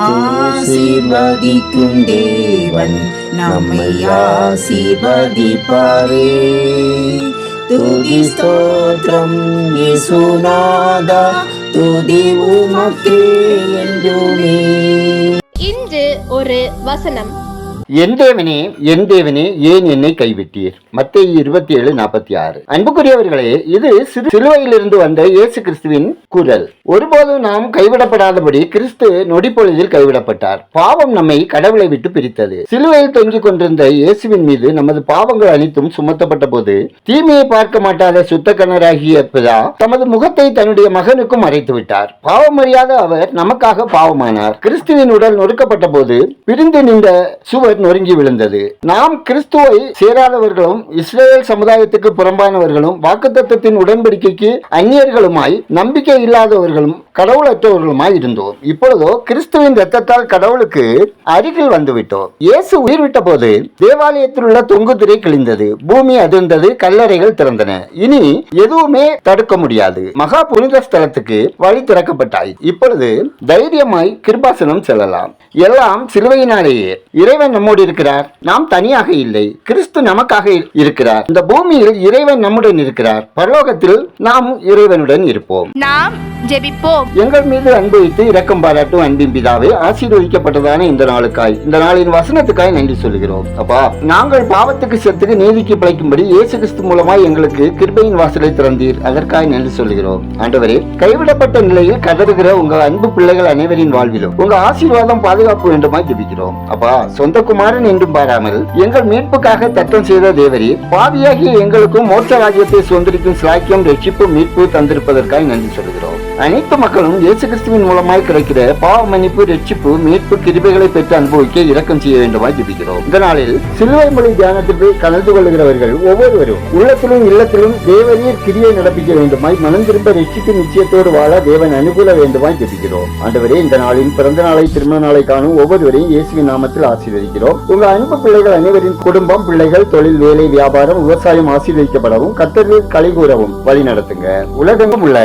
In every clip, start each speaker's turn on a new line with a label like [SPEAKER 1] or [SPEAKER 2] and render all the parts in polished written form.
[SPEAKER 1] ஆசீர்வதிக்கும் தேவன் நம்மை ஆசீர்வதிப்பாரே. துதி ஸ்தோத்திரம் இயேசுநாதா, துதி உமக்கே என்றுமே.
[SPEAKER 2] இன்று ஒரு வசனம்.
[SPEAKER 3] என் தேவனே, என் தேவனே, ஏன் என்னை கைவிட்டீர்? மத்தேயு 27:46. அன்புக்குரியவர்களே, இது சிலுவையிலிருந்து வந்த இயேசு கிறிஸ்துவின் குரல். ஒருபோதும் நாம் கைவிடப்படாதபடி கிறிஸ்து நொடிப்பொழுதில் கைவிடப்பட்டார். பாவம் நம்மை கடவுளை விட்டு பிரித்தது. சிலுவையில் தொங்கிக் கொண்டிருந்த இயேசுவின் மீது நமது பாவங்கள் அனைத்தும் சுமத்தப்பட்ட போது தீமையை பார்க்க மாட்டாத சுத்த கண்ணராகிய பிதா தமது முகத்தை தன்னுடைய மகனுக்கும் மறைத்து விட்டார். பாவம் அறியாத அவர் நமக்காக பாவமானார். கிறிஸ்துவின் உடல் நொறுக்கப்பட்ட போது பிரிந்து நின்ற சுவர் நொறுங்கி விழுந்தது. நாம் கிறிஸ்துவை சேராதவர்களும் இஸ்ரேல் சமுதாயத்துக்கு புறம்பானவர்களும் வாக்குத்தத்தத்தின் உடன்படிக்கைக்கு அந்நியர்களுமாய் நம்பிக்கை இல்லாதவர்களும் கடவுளற்றவர்களுமாய் இருந்தோம். இப்பொழுதோ கிறிஸ்துவின் இரத்தத்தால் கடவுளுக்கு அருகில் வந்துவிட்டோம். இயேசு உயிர் விட்ட போது தேவாலயத்தில் உள்ள தொங்கு திரை கிழிந்தது, பூமி அதிர்ந்தது, கல்லறைகள் திறந்தன. இனி எதுவுமே தடுக்க முடியாது. மகா புனித ஸ்தலத்துக்கு வழி திறக்கப்பட்டாய். இப்பொழுது தைரியமாய் கிருபாசனம் செல்லலாம். எல்லாம் சிலுவையினாலேயே. இறைவன் நம்மோடு இருக்கிறார். நாம் தனியாக இல்லை. கிறிஸ்து நமக்காக இருக்கிறார். இந்த பூமியில் இறைவன் நம்முடன் இருக்கிறார். பரலோகத்தில் நாம் இறைவனுடன் இருப்போம்.
[SPEAKER 2] நாம் ஜெபிப்போம்.
[SPEAKER 3] எங்கள் மீது அன்பு வைத்து இரக்கம் பாராட்டும் அன்பின் பிதாவே, ஆசீர்வதிக்கப்பட்டதான இந்த நாளுக்காய், இந்த நாளின் வசனத்துக்காய் நன்றி சொல்கிறோம். அப்பா, நாங்கள் பாவத்துக்கு செத்துக்கு நீதிக்கு பிழைக்கும்படி இயேசு கிறிஸ்து மூலமாய் எங்களுக்கு கிருபையின் வாசலை திறந்தீர். அதற்காக நன்றி சொல்கிறோம். ஆண்டவரே, கைவிடப்பட்ட நிலையில் கதறுகிற உங்க அன்பு பிள்ளைகள் அனைவரின் வாழ்விலும் உங்க ஆசீர்வாதம் பாதுகாப்பு வேண்டுமாய் ஜெபிக்கிறோம். அப்பா, சொந்த குமாரன் என்றும் பாராமல் எங்கள் மீட்புக்காக தத்தம் செய்த தேவரே, பாவியாகிய எங்களுக்கும் மோட்ச ராஜ்யத்தை சுதந்திரிக்கும் சிலாக்கியம், ரட்சிப்பு, மீட்பு தந்திருப்பதற்காக நன்றி சொல்கிறோம். அனைத்து மக்களும் இயேசு கிறிஸ்துவின் மூலமாய் கிடைக்கிற பாவ மன்னிப்பு, ரட்சிப்பு, மீட்பு கிருபைகளை பெற்று அனுபவிக்க இரக்கம் செய்ய வேண்டுமாய் ஜெபிக்கிறோம். இந்த நாளில் சிலுவை மொழி தியானத்திற்கு கலந்து கொள்கிறவர்கள் ஒவ்வொருவரும் உள்ளத்திலும் இல்லத்திலும் தேவரீர் கிரியை நடப்பிக்க வேண்டுமாய், மனம் திரும்ப ரட்சிப்பு நிச்சயத்தோடு வாழ தேவன் அனுகூல வேண்டுமாய் ஜெபிக்கிறோம். ஆண்டவரே, இந்த நாளின் பிறந்த நாளை, திருமண நாளை காணும் ஒவ்வொருவரையும் இயேசுவின் நாமத்தில் ஆசீர்வதிக்கிறோம். உங்க அன்பு பிள்ளைகள் அனைவரின் குடும்பம், பிள்ளைகள், தொழில், வேலை, வியாபாரம், விவசாயம் ஆசீர்வதிக்கப்படவும் கர்த்தரில் களி கூறவும் வழி நடத்துங்க. உலகெங்கும் உள்ள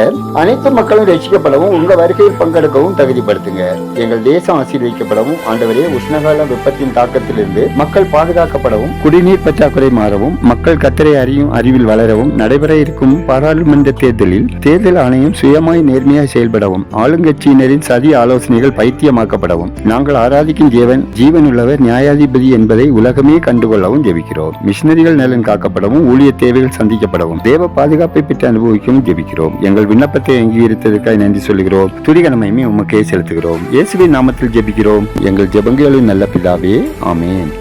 [SPEAKER 3] அனைத்து மக்களும் ரட்சிக்கப்படவும் உங்க வருகையில் பங்கெடுக்கவும் தகுதிப்படுத்துங்க. எங்கள் தேசம் ஆசீர்வதிக்கப்படவும் ஆண்டவரே, உஷ்ணகால வெப்பத்தின் தாக்கத்திலிருந்து மக்கள் பாதுகாக்கப்படவும், குடிநீர் பற்றாக்குறை மாறவும், மக்கள் கர்த்தரை அறியும் அறிவில் வளரவும், நடைபெற இருக்கும் பாராளுமன்ற தேர்தலில் தேர்தல் ஆணையம் சுயமாய் நேர்மையாய் செயல்படவும், ஆளுங்கட்சியினரின் சதி ஆலோசனைகள் பைத்தியமாக்கப்படவும், நாங்கள் ஆராதிக்கும் தேவன் ஜீவனுள்ளவர், நியாயாதிபதி என்பதை உலகமே கண்டுகொள்ளவும் ஜெபிக்கிறோம். மிஷனரிகள் நலன் காக்கப்படவும், ஊழிய தேவைகள் சந்திக்கப்படவும், தேவ பாதுகாப்பை பெற்று அனுபவிக்கவும் ஜெபிக்கிறோம். எங்கள் விண்ணப்பத்தை அங்கீகரித்ததற்காக நன்றி சொல்கிறோம். துதிகனமையுமே உமக்கே செலுத்துகிறோம். இயேசுவின் நாமத்தில் ஜெபிக்கிறோம் எங்கள் ஜெபங்களின் நல்ல பிதாவே, ஆமென்.